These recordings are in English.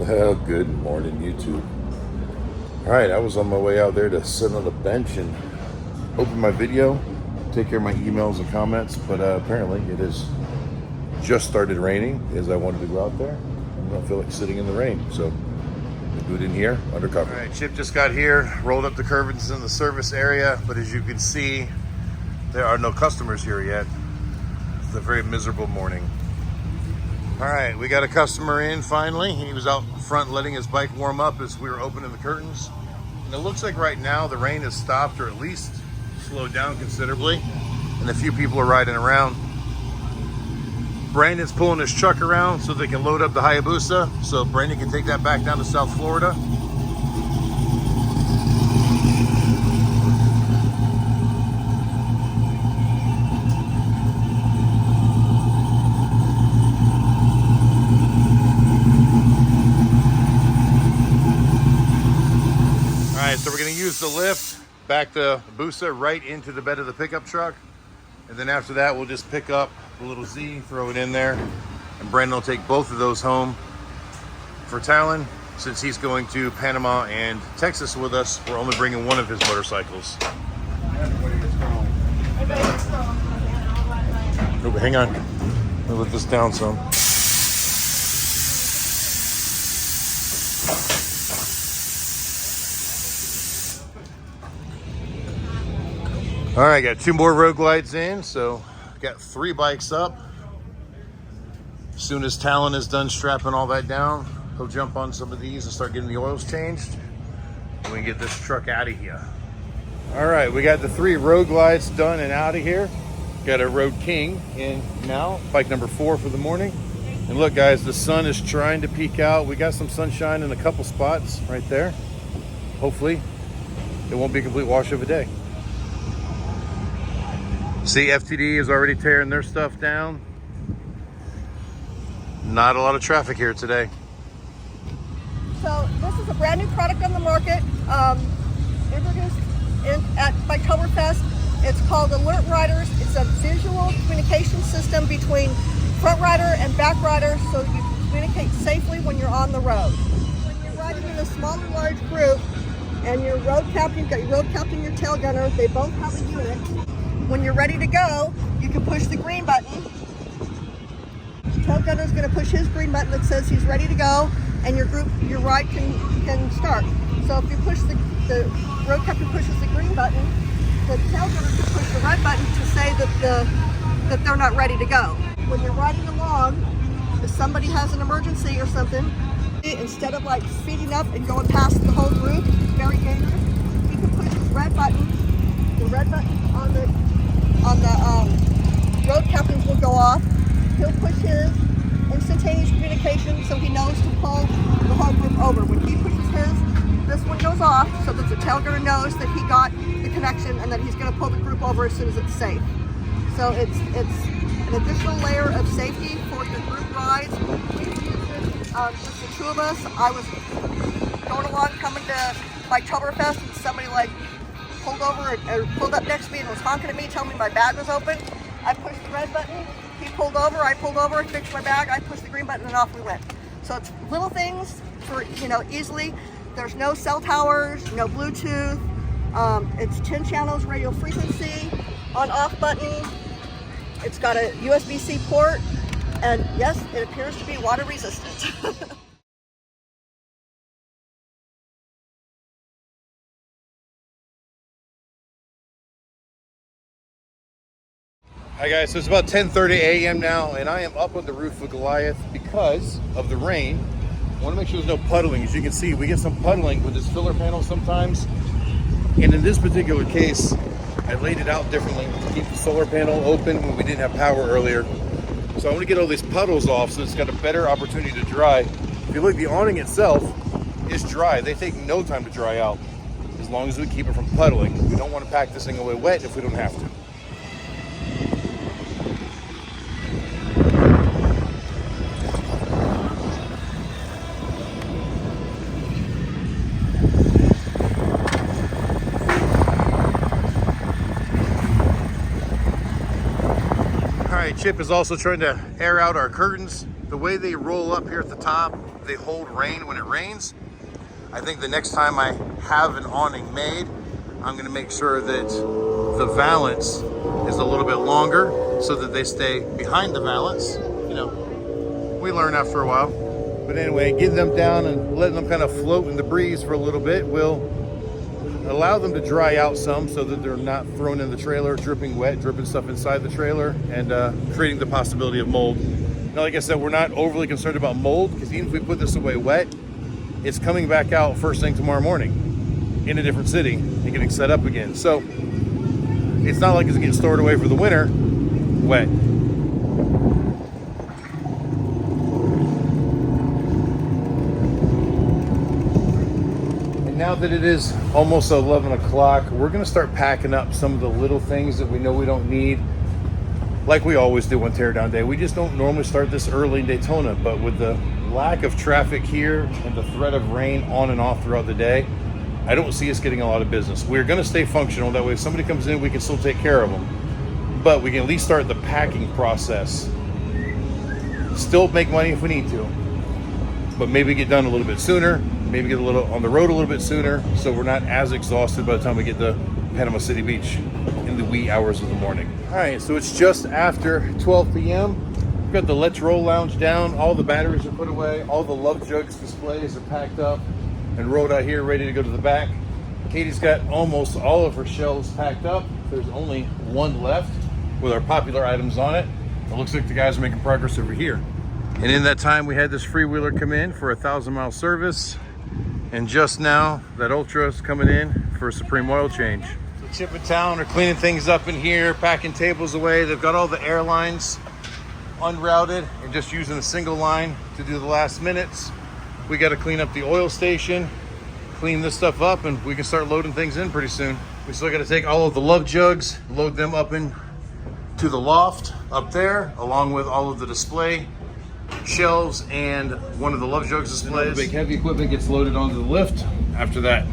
Well, good morning, YouTube. All right, I was on my way out there to sit on a bench and open my video, take care of my emails and comments, but apparently it has just started raining as I wanted to go out there. I don't feel like sitting in the rain, so I boot in here undercover. All right, Chip just got here, rolled up the curtains in the service area, but as you can see, there are no customers here yet. It's a very miserable morning. All right, we got a customer in finally. He was out front letting his bike warm up as we were opening the curtains. And it looks like right now the rain has stopped or at least slowed down considerably. And a few people are riding around. Brandon's pulling his truck around so they can load up the Hayabusa so Brandon can take that back down to South Florida. So we're going to use the lift, back the Busa right into the bed of the pickup truck. And then after that, we'll just pick up the little Z, throw it in there. And Brandon will take both of those home for Talon. Since he's going to Panama and Texas with us, we're only bringing one of his motorcycles. Oh, hang on. Let me let this down some. All right, got 2 more road glides in, so got 3 bikes up. As soon as Talon is done strapping all that down, he'll jump on some of these and start getting the oils changed. And we can get this truck out of here. All right, we got the 3 road glides done and out of here. Got a Road King in now, bike number 4 for the morning. And look guys, the sun is trying to peek out. We got some sunshine in a couple spots right there. Hopefully it won't be a complete wash of a day. See, FTD is already tearing their stuff down. Not a lot of traffic here today. So this is a brand new product on the market, introduced at Biketoberfest. It's called Alert Riders. It's a visual communication system between front rider and back rider so you can communicate safely when you're on the road. When you're riding in a small or large group and your road captain, you've got your road captain and your tail gunner, they both have a unit. When you're ready to go, you can push the green button. Tail gunner is going to push his green button that says he's ready to go, and your ride can start. So if you push the road captain pushes the green button, the tail gunner can push the red button to say that they're not ready to go. When you're riding along, if somebody has an emergency or something, instead of like speeding up and going past the whole group, it's very dangerous. He can push his red button. The red button on the road captains will go off. He'll push his instantaneous communication so he knows to pull the whole group over. When he pushes his, this one goes off so that the tail gunner knows that he got the connection and that he's going to pull the group over as soon as it's safe. So it's an additional layer of safety for the group rides. We can use it just the 2 of us. I was going along coming to Biketoberfest and somebody like pulled over or pulled up next to me and was honking at me, telling me my bag was open. I pushed the red button, he pulled over, I pulled over, fixed my bag, I pushed the green button, and off we went. So it's little things for, easily. There's no cell towers, no Bluetooth. It's 10 channels radio frequency, on-off button. It's got a USB-C port, and yes, it appears to be water resistant. Hi guys, so it's about 10:30 a.m. now, and I am up on the roof of Goliath because of the rain. I want to make sure there's no puddling. As you can see, we get some puddling with this filler panel sometimes. And in this particular case, I laid it out differently to keep the solar panel open when we didn't have power earlier. So I want to get all these puddles off so it's got a better opportunity to dry. If you look, the awning itself is dry. They take no time to dry out as long as we keep it from puddling. We don't want to pack this thing away wet if we don't have to. Chip is also trying to air out our curtains. The way they roll up here at the top, they hold rain when it rains. I think the next time I have an awning made, I'm gonna make sure that the valance is a little bit longer so that they stay behind the valance. You know, we learn after a while. But anyway, getting them down and letting them kind of float in the breeze for a little bit will allow them to dry out some so that they're not thrown in the trailer, dripping wet, dripping stuff inside the trailer, and creating the possibility of mold. Now, like I said, we're not overly concerned about mold because even if we put this away wet, it's coming back out first thing tomorrow morning in a different city and getting set up again. So it's not like it's getting stored away for the winter wet. Now that it is almost 11 o'clock, we're gonna start packing up some of the little things that we know we don't need, like we always do on teardown day. We just don't normally start this early in Daytona, but with the lack of traffic here and the threat of rain on and off throughout the day, I don't see us getting a lot of business. We're gonna stay functional, that way if somebody comes in, we can still take care of them. But we can at least start the packing process. Still make money if we need to, but maybe get done a little bit sooner, maybe get a little on the road a little bit sooner, so we're not as exhausted by the time we get to Panama City Beach in the wee hours of the morning. All right, so it's just after 12 p.m. We've got the Let's Roll lounge down. All the batteries are put away. All the Love Jugs displays are packed up and rolled out here, ready to go to the back. Katie's got almost all of her shelves packed up. There's only one left with our popular items on it. It looks like the guys are making progress over here. And in that time, we had this freewheeler come in for a 1,000-mile service. And just now, that Ultra is coming in for a Supreme oil change. So Chip and Town are cleaning things up in here, packing tables away. They've got all the airlines unrouted and just using a single line to do the last minutes. We got to clean up the oil station, clean this stuff up, and we can start loading things in pretty soon. We still got to take all of the Love Jugs, load them up in to the loft up there, along with all of the display shelves and one of the Love Jugs displays. The big heavy equipment gets loaded onto the lift after that.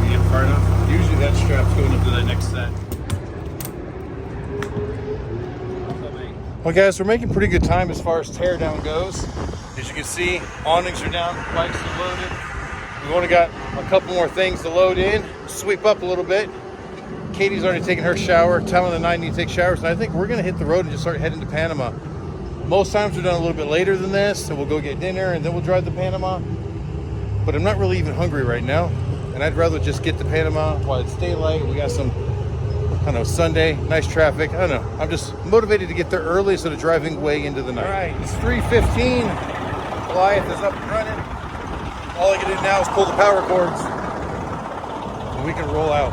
We get far enough. Usually that strap's going up to that next set. Well guys, we're making pretty good time as far as teardown goes. As you can see, awnings are down, bikes are loaded. We've only got a couple more things to load in, sweep up a little bit. Katie's already taken her shower. Talon and I need to take showers, and I think we're gonna hit the road and just start heading to Panama. Most times we're done a little bit later than this, so we'll go get dinner and then we'll drive to Panama. But I'm not really even hungry right now, and I'd rather just get to Panama while it's daylight. We got some, I don't know, Sunday, nice traffic. I don't know. I'm just motivated to get there early instead of driving way into the night. All right, it's 3:15. Goliath is up and running. All I can do now is pull the power cords and we can roll out.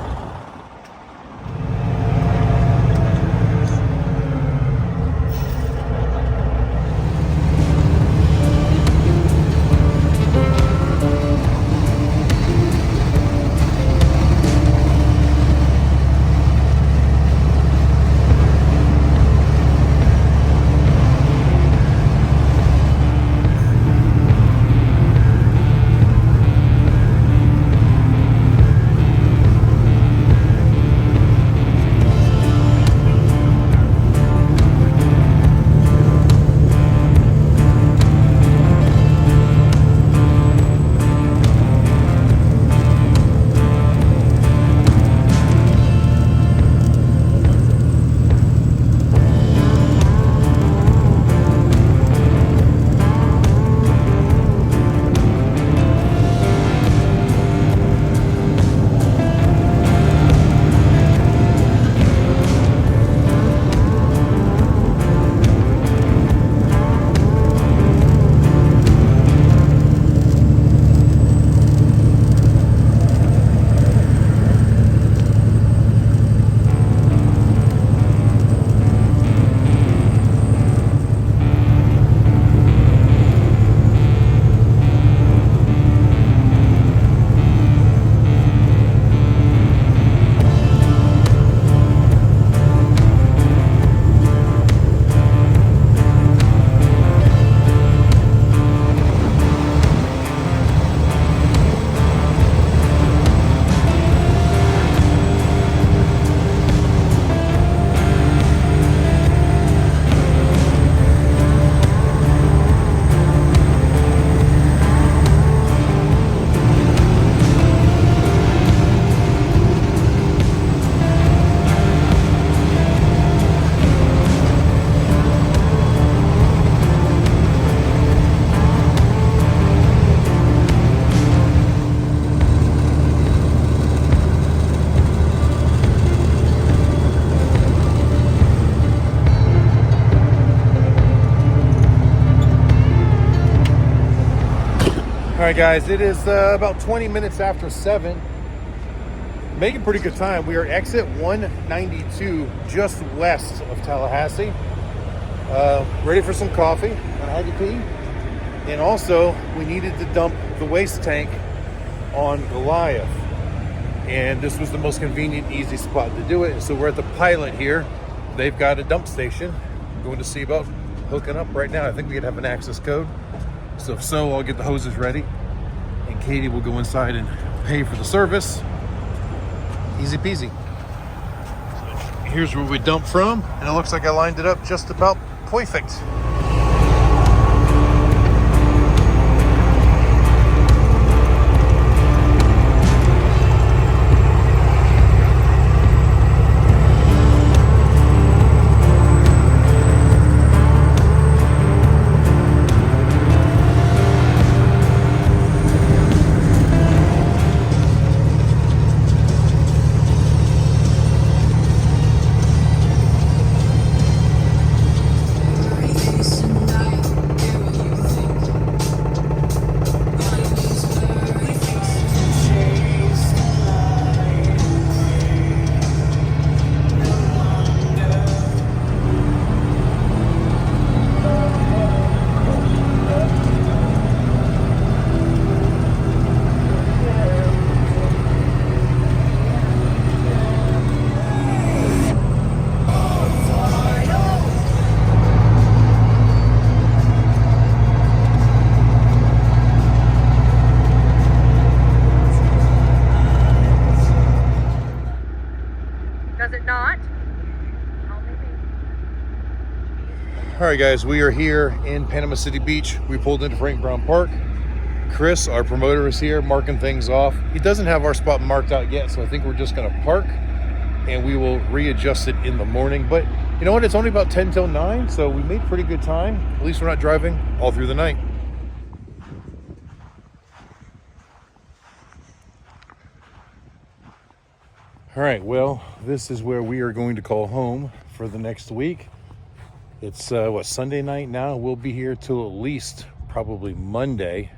right, guys, it is about 20 minutes after 7. Making pretty good time. We are exit 192, just west of Tallahassee. Ready for some coffee. I had to pee. And also, we needed to dump the waste tank on Goliath. And this was the most convenient, easy spot to do it. So we're at the Pilot here. They've got a dump station. I'm going to see about hooking up right now. I think we could have an access code. So if so, I'll get the hoses ready. And Katie will go inside and pay for the service. Easy peasy. So here's where we dump from. And it looks like I lined it up just about perfect. All right, guys, we are here in Panama City Beach. We pulled into Frank Brown Park. Chris, our promoter, is here marking things off. He doesn't have our spot marked out yet, so I think we're just gonna park and we will readjust it in the morning. But you know what? It's only about 10 till 9, so we made pretty good time. At least we're not driving all through the night. All right, well, this is where we are going to call home for the next week. It's Sunday night now. We'll be here till at least probably Monday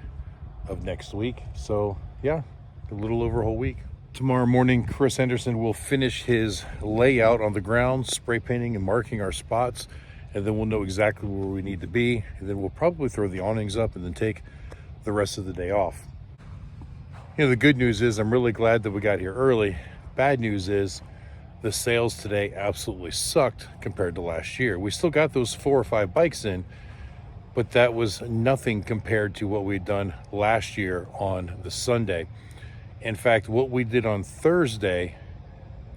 of next week. So yeah, a little over a whole week. Tomorrow morning, Chris Henderson will finish his layout on the ground, spray painting and marking our spots, and then we'll know exactly where we need to be. And then we'll probably throw the awnings up and then take the rest of the day off. You know, the good news is I'm really glad that we got here early. Bad news is the sales today absolutely sucked compared to last year. We still got those 4 or 5 bikes in, but that was nothing compared to what we'd done last year on the Sunday. In fact, what we did on Thursday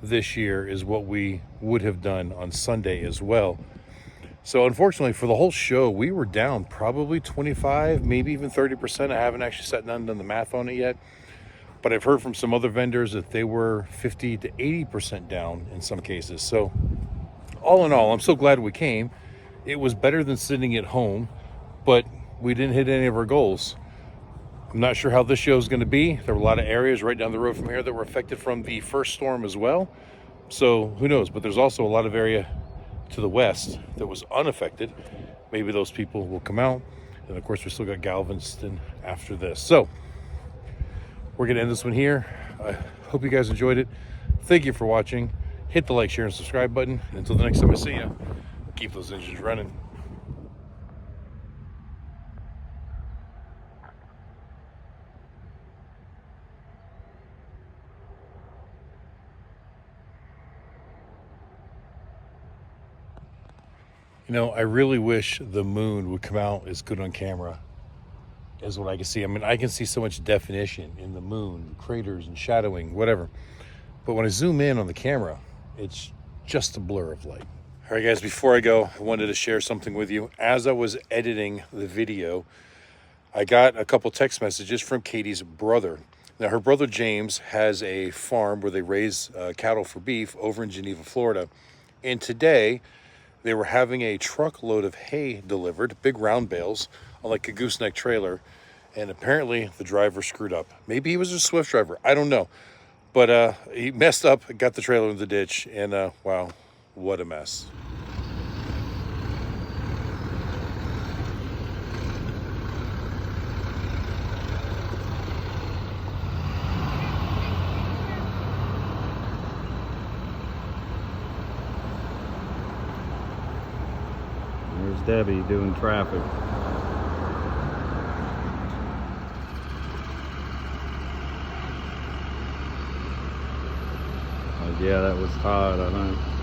this year is what we would have done on Sunday as well. So unfortunately for the whole show, we were down probably 25, maybe even 30%. I haven't actually sat down and done the math on it yet. But I've heard from some other vendors that they were 50 to 80% down in some cases. So all in all, I'm so glad we came. It was better than sitting at home, but we didn't hit any of our goals. I'm not sure how this show is going to be. There were a lot of areas right down the road from here that were affected from the first storm as well. So who knows? But there's also a lot of area to the west that was unaffected. Maybe those people will come out. And of course, we still got Galveston after this. So we're going to end this one here. I hope you guys enjoyed it. Thank you for watching. Hit the like, share, and subscribe button. And until the next time I see you, keep those engines running. You know, I really wish the moon would come out as good on camera as what I can see. I mean, I can see so much definition in the moon, craters and shadowing, whatever. But when I zoom in on the camera, it's just a blur of light. All right, guys, before I go, I wanted to share something with you. As I was editing the video, I got a couple text messages from Katie's brother. Now, her brother James has a farm where they raise cattle for beef over in Geneva, Florida. And today, they were having a truckload of hay delivered, big round bales, on like a gooseneck trailer, and apparently the driver screwed up. Maybe he was a Swift driver, I don't know. But he messed up, got the trailer in the ditch, and wow, what a mess. There's Debbie doing traffic. Yeah, that was Todd, I think.